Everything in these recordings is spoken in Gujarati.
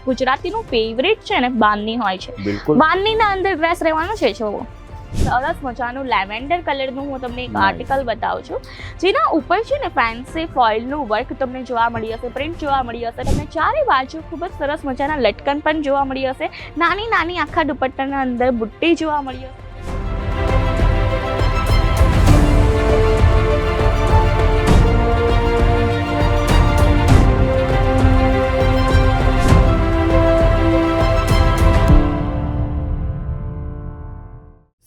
ગુજરાતીનું ફેવરેટ છે ને બાંધણી હોય છે. બિલકુલ. બાંધણીના અંદર ડ્રેસ રહેવાનો છે જો સરસ મજાનું લેવેન્ડર કલરનું હું તમને એક આર્ટિકલ બતાવું છું, જેના ઉપર છે ને ફેન્સી ફોઇલનું વર્ક તમને જોવા મળી હશે, પ્રિન્ટ જોવા મળી હશે. તમને ચારે બાજુ ખૂબ જ સરસ મજાના લટકન પણ જોવા મળી હશે. નાની નાની આખા દુપટ્ટાના અંદર બુટ્ટી જોવા મળી હશે.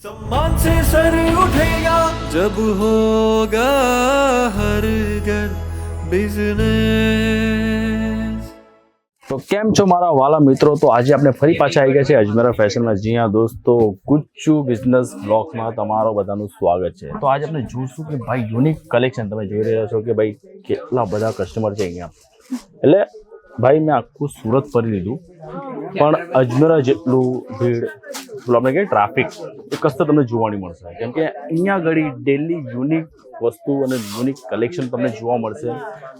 सम्मान से सर उठेगा जब होगा हर घर बिजनेस. તો કેમ છો મારા વાલા મિત્રો? તો આજે આપણે ફરી પાછા આવી ગયા છે અજમેરા ફેશનમાં. જી હા દોસ્તો, ગુચ્ચુ બિઝનેસ બ્લોગમાં તમારો બધાનું સ્વાગત છે. તો આજે આપણે જોઈશું કે ભાઈ યુનિક કલેક્શન તમે જોઈ રહ્યા છો કે ભાઈ કેટલા બધા કસ્ટમર છે અહીંયા. એટલે ભાઈ મેં આખું સુરત ફરી લીધું પણ અજમેરા જેટલું ભીડ આપણે કહીએ ટ્રાફિક એ કસ્તો તમને જોવા નહીં મળશે, કેમ કે અહીંયા આગળ ડેલી યુનિક વસ્તુ અને યુનિક કલેક્શન તમને જોવા મળશે.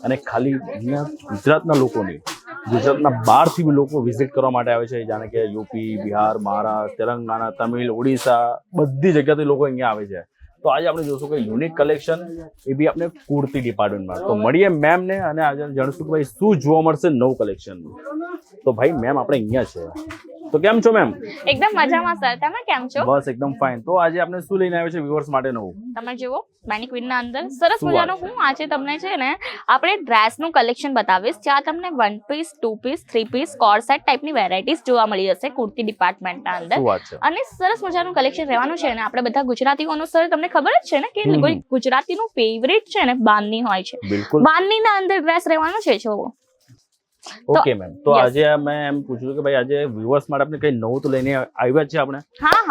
અને ખાલી અહીંયા ગુજરાતના લોકો નહીં, ગુજરાતના બહારથી બી લોકો વિઝિટ કરવા માટે આવે છે. જાણે કે યુપી, બિહાર, મહારાષ્ટ્ર, તેલંગાણા, તમિલ, ઓડિશા બધી જગ્યાથી લોકો અહીંયા આવે છે. તો આજે આપણે જોશું કે યુનિક કલેક્શન એ બી આપણે કુર્તી ડિપાર્ટમેન્ટમાં. તો મળીએ મેમને અને આજે જાણીશું કે ભાઈ શું જોવા મળશે નવું કલેક્શન. તો ભાઈ મેમ આપણે અહીંયા છે, તો કેમ છો મેમ? એકદમ મજામાં સર, તમે કેમ છો? બસ એકદમ ફાઇન. તો આજે આપણે શું લઈને આવ્યા છે વ્યુઅર્સ માટે નવું? તમે જુઓ મેનિક્વિનના અંદર સરસ મજાનું હું આજે તમને છે ને આપણે ડ્રેસનું કલેક્શન બતાવીશ, જ્યાં તમને 1 piece, 2 piece, 3 piece, coord set ટાઈપની વેરાયટીઝ જોવા મળી હશે કુર્તી ડિપાર્ટમેન્ટના અંદર. અને સરસ મજાનું કલેક્શન રહેવાનું છે ને આપણે બધા ગુજરાતીઓનું સર તમને ખબર જ છે ને કે ગુજરાતીનું ફેવરેટ છે ને બાંધણી હોય છે. બાંધણીના અંદર ડ્રેસ રહેવાનો છે જો. ઓકે મેમ, તો આજે મેં એમ પૂછ્યું કે ભાઈ આજે વ્યુઅર્સ માટે આપણે કઈ નવું તો લઈને આવ્યા છે આપણે.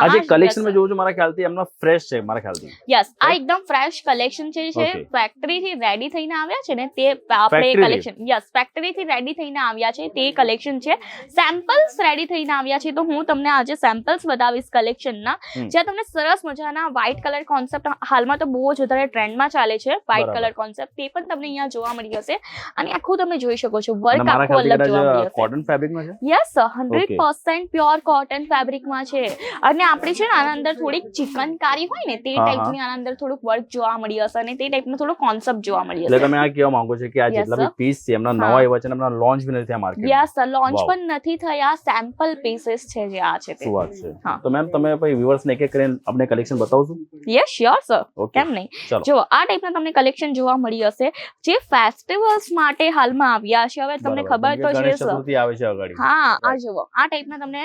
આજે કલેક્શન મેં જોઉં છું મારા ખ્યાલથી એમનો ફ્રેશ છે મારા ખ્યાલથી. યસ, આ એકદમ ફ્રેશ કલેક્શન છે, ફેક્ટરી થી રેડી થઈને આવ્યા છે ને તે આપણે કલેક્શન. યસ, ફેક્ટરી થી રેડી થઈને આવ્યા છે તે કલેક્શન છે. સેમ્પલ્સ રેડી થઈને આવ્યા છે, તો હું તમને આજે સેમ્પલ્સ બતાવીશ કલેક્શનના, જ્યાં તમને સરસ મજાના વ્હાઇટ કલર કોન્સેપ્ટ હાલમાં તો બહુ જ વધારે ટ્રેન્ડમાં ચાલે છે વ્હાઇટ કલર કોન્સેપ્ટ, તે પણ તમને અહીંયા જોવા મળી હશે. અને આખું તમે જોઈ શકો છો વર્ક કોટન ફેબ્રિકમાં છે. યસ, 100% પ્યોર કોટન ફેબ્રિકમાં છે. અને આપણે છે ને આના અંદર થોડીક ચિકનકારી હોય ને તે ટાઈપની આના અંદર થોડુંક વર્ક જોવા મળી હશે અને તે ટાઈપનો થોડો કોન્સેપ્ટ જોવા મળી હશે. એટલે તમે આ કહેવા માંગો છો કે આ જેટલા બી પીસ છે એમના નવા આવ્યા છે, એમના લોન્ચ બી નથી થયા માર્કેટમાં? યસ, લોન્ચ પણ નથી થયા, સેમ્પલ પીસીસ છે જે આ છે. શું વાત છે? તો મેમ તમે ભાઈ વ્યુઅર્સ ને એક એક કરીને આપણે કલેક્શન બતાવશો? યસ શ્યોર સર, કેમ નહીં. જો આ ટાઈપના તમને કલેક્શન જોવા મળી હશે જે ફેસ્ટિવલ્સ માટે હાલમાં આવ્યા છે. હવે તમને ખબર તો છે સર. હા, આ જુઓ આ ટાઈપના તમને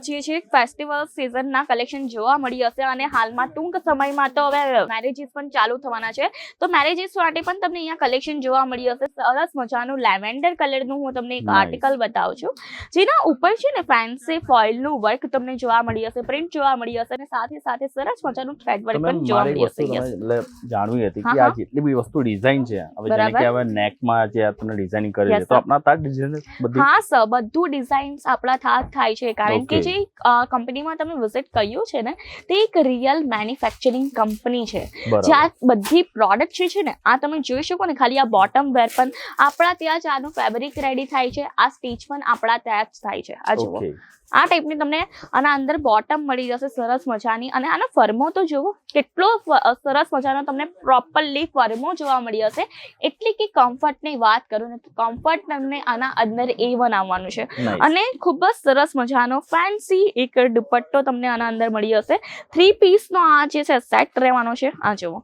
જે છે ફેસ્ટિવલ સિઝનના કલેક્શન જોવા મળી હશે. અને હાલમાં ટૂંક સમયમાં તો હવે મેરેજીસ પણ ચાલુ થવાના છે, તો મેરેજીસ માટે પણ તમને અહીંયા કલેક્શન જોવા મળી હશે. સરસ મજાનું લેવેન્ડર કલરનું હું તમને એક આર્ટિકલ બતાવું છું, જેના ઉપર છે ને ફેન્સી ફોઇલનું વર્ક તમને જોવા મળી હશે, પ્રિન્ટ જોવા મળી હશે અને સાથે સાથે સરસ મજાનું થ્રેડ વર્ક પણ જોવા મળી હશે. એટલે જાણવી હતી કે આ જેટલી બી વસ્તુ ડિઝાઇન છે, હવે જાણે કે હવે નેકમાં જે તમને ડિઝાઇનિંગ કરી છે, તો આપના તાક ડિઝાઇન બધી. હા સર, બધું ડિઝાઇન્સ આપણા થાક થાય છે, કારણ કે જે કંપનીમાં તમે વિઝિટ કર્યું છે ને તે એક રિયલ મેન્યુફેક્ચરિંગ કંપની છે, જ્યાં બધી પ્રોડક્ટ છે ને આ તમે જોઈ શકો ને. ખાલી આ બોટમ વેર પણ આપણા ત્યાં જ આનું ફેબ્રિક રેડી થાય છે, આ સ્ટીચ પણ આપણા ત્યાં જ થાય છે. આ જુઓ આ ટાઈપની તમને આના અંદર બોટમ મળી જશે સરસ મજાની. અને આનો ફર્મો તો જુઓ કેટલો સરસ મજાનો તમને પ્રોપરલી ફર્મો જોવા મળી હશે. એટલી કે કમ્ફર્ટની વાત કરું ને તો કમ્ફર્ટ તમને આના અંદર A1 આવવાનું છે. અને ખૂબ જ સરસ મજાનો ફેન્સી એક દુપટ્ટો તમને આના અંદર મળી હશે. 3 પીસનો આ જે છે સેટ રહેવાનો છે. આ જુઓ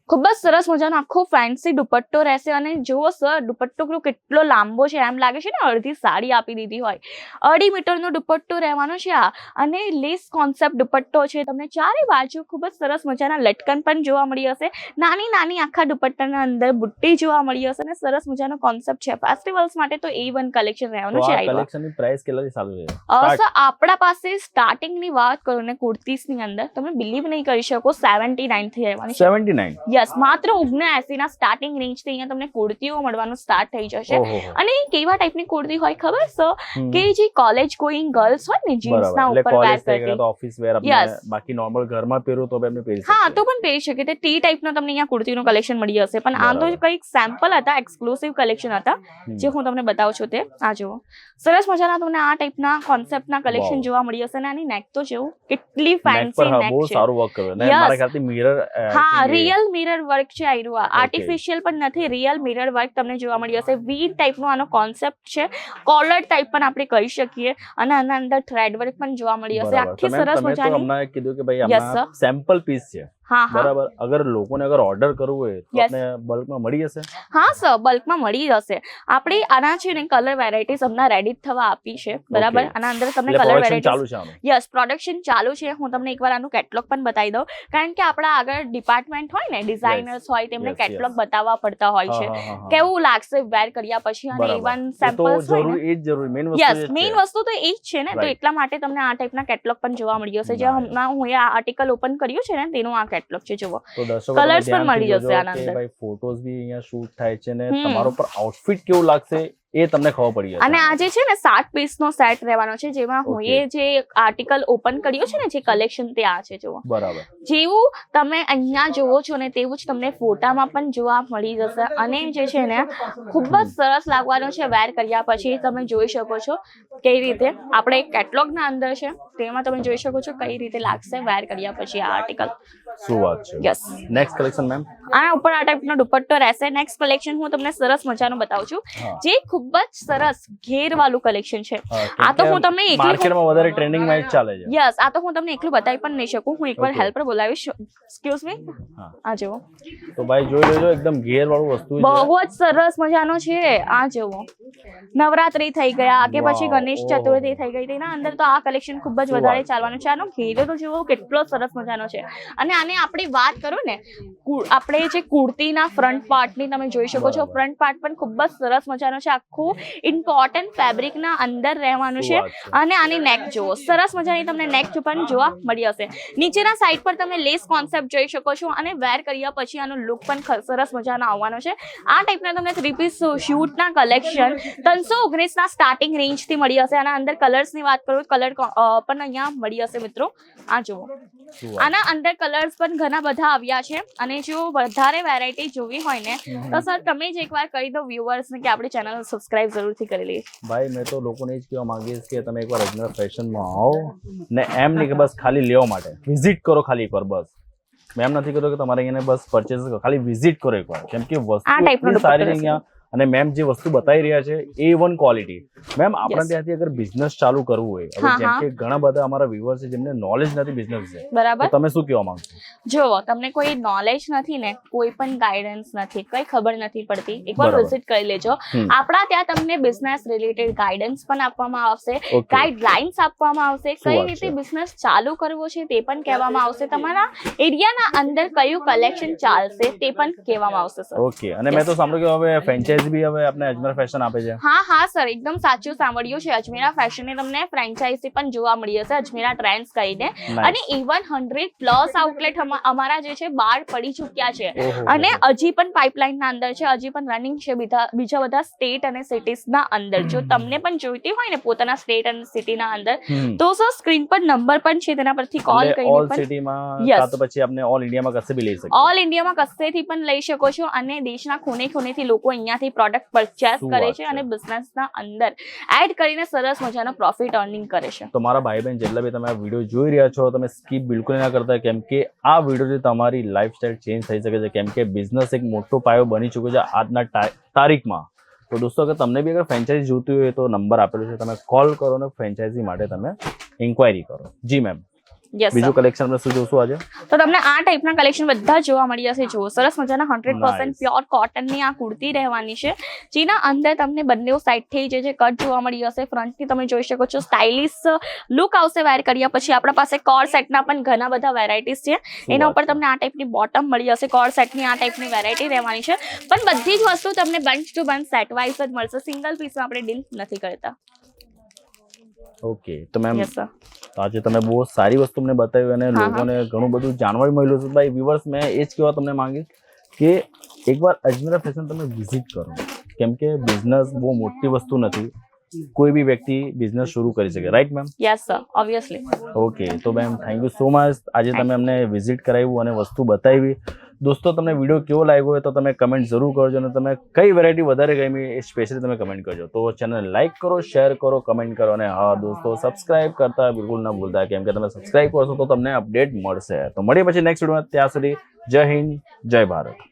ખૂબ જ સરસ મજાનો આખો ફેન્સી દુપટ્ટો રહેશે. અને જુઓ સર દુપટ્ટો કેટલો લાંબો છે, એમ લાગે છે ને અડધી સાડી આપી દીધી હોય. 2.5 મીટરનો દુપટ્ટો રહેવાનો છે આ. અને લેસ કોન્સેપ્ટ દુપટ્ટો છે. તમને ચારે બાજુ ખૂબ જ સરસ મજાના લટકન પણ જોવા મળી હશે. નાની નાની આખા દુપટ્ટાના અંદર બુટ્ટી જોવા મળી હશે અને સરસ મજાનો કોન્સેપ્ટ છે. ફેસ્ટિવલ્સ માટે તો A1 કલેક્શન રહેવાનું છે. કલેક્શનની પ્રાઇસ કેટલાથી ચાલુ છે? સર આપણા પાસે સ્ટાર્ટિંગની વાત કરું ને કુર્તીસની અંદર તમે બિલીવ નહીં કરી શકો 79 થી રહેવાની છે. 79? યસ માત્ર 79 ના સ્ટાર્ટિંગ રેન્જ થી અહીંયા તમને કુર્તીઓ મળવાનું સ્ટાર્ટ થઈ જશે. ઓહો. અને કેવા ટાઈપની કુર્તી હોય ખબર સર કે જે કોલેજ ગોઈંગ ગર્લ્સ હોય ને જીન્સ ના બરાબર, એટલે ઉપર વેર કોલેજ થઈ ગયા કરતી, તો ઓફિસ વેર આપણે Yes. બાકી નોર્મલ ઘરમાં પહેરું તો બી આપણે પહેરી હા શકીએ. તો પણ પહેરી શકે તે ટાઈપના તમને અહીંયા કુર્તીનું કલેક્શન મળી જશે. પણ આ તો બરાબર. કંઈક સેમ્પલ હતા, એક્સક્લુસિવ કલેક્શન હતા જે હું તમને બતાવું છું. તે આ જુઓ સરસ મજાના તમને આ ટાઈપના કોન્સેપ્ટના કલેક્શન Wow. જોવા મળી જશે. અને આની નેક તો જેવું કેટલી નેક પર ફેન્સી હા નેક બહુ છે. સારું વર્ક કર્યું અને Yes. મારા ખ્યાલથી મિરર હા રિયલ મિરર વર્ક છે આયરું. આર્ટિફિશિયલ પણ નથી, રિયલ મિરર વર્ક તમને જોવા મળી જશે. વી ટાઈપનો આનો કોન્સેપ્ટ છે, કોલર ટાઈપ પણ આપણે કહી શકીએ. અને આના અંદર થ્રેડ વર્ક પણ જોવા મળી જશે. આખી સરસ તમે તો મજાની. હમણાં કીધું કે ભાઈ Yes, આમાં સેમ્પલ પીસ છે હા હા બરાબર. અગર લોકોને અગર ઓર્ડર કરવું હોય તો Yes. આપણે બલ્કમાં મળી જશે. હા સર બલ્કમાં મળી જશે. આપણે આના છે ને કલર વેરાયટીઝ હમણાં રેડી થવા આપી છે બરાબર. Okay. આના અંદર તમને એટલે કલર પ્રોડક્શન ચાલુ વેરાયટીઝ છે આનું. યસ પ્રોડક્શન ચાલુ છે. હું તમને એકવાર આનું કેટલોગ પણ બતાવી દઉં, કારણ કે આપણા આગળ ડિપાર્ટમેન્ટ હોય ને ડિઝાઇનર્સ હોય તેમને Yes, કેટલોગ yes. બતાવવા પડતા હોય છે હા, હા, હા. કેવું લાગશે વેર કર્યા પછી. અને બરાબર. ઇવન એ તો સેમ્પલ્સ હોય ને જરૂરી, એ જ જરૂરી મેઇન વસ્તુ યસ એ જ મેઇન છે. વસ્તુ તો એ જ છે ને. તો Right. એટલા માટે તમને આ ટાઈપના કેટલોગ પણ જોવા મળી જશે. જે Nice. હમણાં હું આ આર્ટિકલ ઓપન કર્યું છે ને તેનું આ કેટલોગ છે જુઓ. તો દર્શકો Colours તમે પણ મળી ધ્યાનથી જશે જોજો આના કે અંદર. ભાઈ ફોટોઝ બી અહીંયા શૂટ થાય છે ને હમ. તમારો પર આઉટફિટ કેવું લાગશે એ તમને ખબર પડી જશે. અને આ જે છે ને 7 પીસનો સેટ રહેવાનો છે, જેમાં હું Okay. એ જે આર્ટિકલ ઓપન કર્યું છે ને જે કલેક્શન તે આ છે જુઓ. બરાબર. જેવું તમે અહીંયા જોવો છો ને તેવું જ તમને ફોટામાં પણ જોવા મળી જશે. અને જે છે ને ખૂબ જ સરસ લાગવાનું છે વેર કર્યા પછી. તમે જોઈ શકો છો કઈ રીતે આપણે કેટલોગના અંદર છે તેમાં તમે જોઈ શકો છો કઈ રીતે લાગશે વેર કર્યા પછી આ આર્ટિકલ. શું વાત છે. Yes next collection ma'am. આના ઉપર આ ટાઈપનો દુપટ્ટો રહેશે. નેક્સ્ટ કલેક્શન હું તમને સરસ મજાનું બતાવું છું હા. જે ખૂબ જ સરસ ઘેર વાળું કલેક્શન છે. આ તો હું તમને એકલું માર્કેટમાં વધારે ટ્રેન્ડિંગમાં જ ચાલે છે. યસ આ તો હું તમને એકલું બતાવી પણ નહીં શકું. હું એકવાર Okay. હેલ્પર બોલાવીશ. Excuse me. હા. આ જુઓ તો ભાઈ જોઈ લેજો એકદમ ઘેર વાળું વસ્તુ છે. બહુ જ સરસ મજાનો છે. આ જુઓ નવરાત્રી થઈ ગયા કે પછી Wow. ગણેશ ચતુર્થી થઈ ગઈ તેના અંદર તો આ કલેક્શન ખૂબ જ શું વધારે વાત છે. ચાલવાનું છે. આનો ઘેરો તો જુઓ કેટલો સરસ મજાનો છે. અને આને આપણે વાત કરો ને આપણે જે કુર્તીના ફ્રન્ટ પાર્ટની તમે જોઈ શકો છો. બરાબર. ફ્રન્ટ પાર્ટ પણ ખૂબ જ સરસ મજાનો છે. આખું ઇમ્પોર્ટન્ટ ફેબ્રિકના અંદર રહેવાનું શું છે. વાત છે. અને આની નેક જુઓ સરસ મજાની તમને નેક પણ જોવા મળી હશે. નીચેના સાઈડ પર તમે લેસ કોન્સેપ્ટ જોઈ શકો છો. અને વેર કર્યા પછી આનો લુક પણ સરસ મજાનો આવવાનો છે. આ ટાઈપના તમને 3 પીસ શૂટના કલેક્શન 319 ના સ્ટાર્ટિંગ રેન્જ થી મળી હશે. આના અંદર કલર્સની વાત કરું કલર પણ અહીંયા મળી હશે મિત્રો. આ જુઓ શું વાત. આના અંદર કલર્સ પણ ઘણા બધા આવ્યા છે. અને જો વધારે વેરાયટી જોવી હોય ને તો સર તમે જ એકવાર કહી દો વ્યુઅર્સને કે આપણી ચેનલ સબસ્ક્રાઇબ જરૂરથી કરી લે. ભાઈ મેં તો લોકોને જ કહેવા માંગીશ કે તમે એકવાર અજમેરા ફેશનમાં આવો ને એમ નહીં કે બસ ખાલી લેવા માટે વિઝિટ કરો ખાલી એકવાર બસ. મેં એમ નથી કહેતો કે તમારે અહીંયા બસ પરચેસ કરો, ખાલી વિઝિટ કરો એકવાર. કેમ કે વસ્તુ ટાઈપનો એટલી સારી છે દુપટ્ટો અહીંયા. અને મેમ જે વસ્તુ બતાવી રહ્યા છે A1 ક્વોલિટી. મેમ આપણા Yes. ત્યાંથી અગર બિઝનેસ ચાલુ કરવું હોય હવે હા, જેમ હા. કે ઘણા બધા અમારા વ્યુઅર્સ છે જેમને નોલેજ નથી બિઝનેસ છે બરાબર. તો તમે શું કહેવા માંગો? જો તમને કોઈ નોલેજ નથી ને કોઈ પણ ગાઈડન્સ નથી, કઈ ખબર નથી પડતી, એકવાર બરાબર. વિઝિટ કરી લેજો. હમ. આપણા ત્યાં તમને બિઝનેસ રિલેટેડ ગાઈડન્સ પણ આપવામાં આવશે, Okay. ગાઈડલાઇન્સ આપવામાં આવશે, શું કઈ વાત રીતે છે. બિઝનેસ ચાલુ કરવો છે તે પણ કહેવામાં આવશે. તમારા એરિયાના અંદર કયું કલેક્શન ચાલશે તે પણ કહેવામાં આવશે સર. ઓકે. અને મેં તો સાંભળ્યું કે હવે ફ્રેન્ચાઇઝી બી હવે આપણે અજમેરા ફેશન આપે છે. હા હા સર એકદમ સાચું સાંભળ્યું છે. અજમેરા ફેશનની તમને ફ્રેન્ચાઇઝી પણ જોવા મળી હશે અજમેરા ટ્રેન્ડ્સ કરીને. Nice. અને ઇવન 100+ આઉટલેટ અમારા જે છે બહાર પડી ચૂક્યા છે. ઓહો. અને હજી પણ પાઇપલાઇનના અંદર છે, હજી પણ રનિંગ છે બીજા બધા સ્ટેટ અને સિટીઝના અંદર. જો તમને પણ જોઈતી હોય ને પોતાના સ્ટેટ અને સિટીના અંદર હમ. તો સર સ્ક્રીન પર નંબર પણ છે તેના પરથી કોલ એટલે કરીને ઓલ પણ સિટીમાં Yes. કાં તો પછી આપણે ઓલ ઇન્ડિયામાં કશે બી લઈ શકીએ. ઓલ ઇન્ડિયામાં કશેથી પણ લઈ શકો છો. અને દેશના ખૂણે ખૂણેથી લોકો અહીંયાથી પ્રોડક્ટ પરચેસ શું કરે વાત છે છે. અને બિઝનેસના અંદર એડ કરીને સરસ મજાનો પ્રોફિટ અર્નિંગ કરે છે. તો મારા ભાઈ બહેન જેટલા બી તમે આ વિડીયો જોઈ રહ્યા છો તમે સ્કીપ બિલકુલ ના કરતા, કેમ કે આ વિડીયોથી તમારી લાઈફસ્ટાઈલ ચેન્જ થઈ શકે છે. કેમ કે બિઝનેસ એક મોટો પાયો બની ચૂક્યો છે આજના તારીખમાં. તો દોસ્તો અગર તમને બી અગર ફ્રેન્ચાઇઝી જોતી હોય તો નંબર આપેલો છે, તમે કોલ કરો અને ફ્રેન્ચાઇઝી માટે તમે ઇન્ક્વાયરી કરો. જી મેમ. યસ બીજું કલેક્શન આપણે શું જોશું આજે? તો તમને આ ટાઈપના કલેક્શન બધા જોવા મળી જશે. જુઓ સરસ મજાના 100% Nice. પ્યોર કોટનની આ કુર્તી રહેવાની છે, જેના અંદર તમને બંને સાઈડથી જે કટ જોવા મળી જશે. ફ્રન્ટથી તમે જોઈ શકો છો સ્ટાઇલિશ લુક આવશે વેર કર્યા પછી. આપણા પાસે કોર સેટના પણ ઘણા બધા વેરાયટીઝ છે. એના વાત ઉપર છે. તમને આ ટાઈપની બોટમ મળી જશે. કોર સેટની આ ટાઈપની વેરાયટી રહેવાની છે. પણ બધી જ વસ્તુ તમને bunch to bunch set wise જ મળશે. સિંગલ પીસમાં આપણે ડીલ નથી કરતા. ઓકે. તો મેમ યસ સર. આજે તમે બહુ સારી વસ્તુ મને બતાવી અને હા, હા. લોકોને ઘણું બધું જાણવા મળ્યું છે. ભાઈ વ્યુઅર્સ મેં એ જ કહેવા તમને માંગીશ કે એકવાર અજમેરા ફેશન તમે વિઝિટ કરો, કેમ કે બિઝનેસ બહુ મોટી વસ્તુ નથી, કોઈ બી વ્યક્તિ બિઝનેસ શરૂ કરી શકે, right ma'am? Yes sir, obviously. Okay, તો ma'am thank you so much. આજે તમે અમને વિઝિટ કરાવ્યું અને વસ્તુ બતાવી. દોસ્તો, તમને વિડીયો કેવો લાગ્યો હોય તો તમે કમેન્ટ જરૂર કરજો, અને તમે કઈ વેરાયટી વધારે ગમી એ સ્પેશિયલી તમે કમેન્ટ કરજો. તો ચેનલ લાઈક કરો, શેર કરો, કમેન્ટ કરો, અને હા દોસ્તો, સબસ્ક્રાઇબ કરતા બિલકુલ ના ભૂલતા, કેમ કે તમે સબસ્ક્રાઇબ કરશો તો તમને અપડેટ મળશે. તો મળીએ પછી નેક્સ્ટ વિડીયોમાં. ત્યાં સુધી જય હિન્દ, જય ભારત.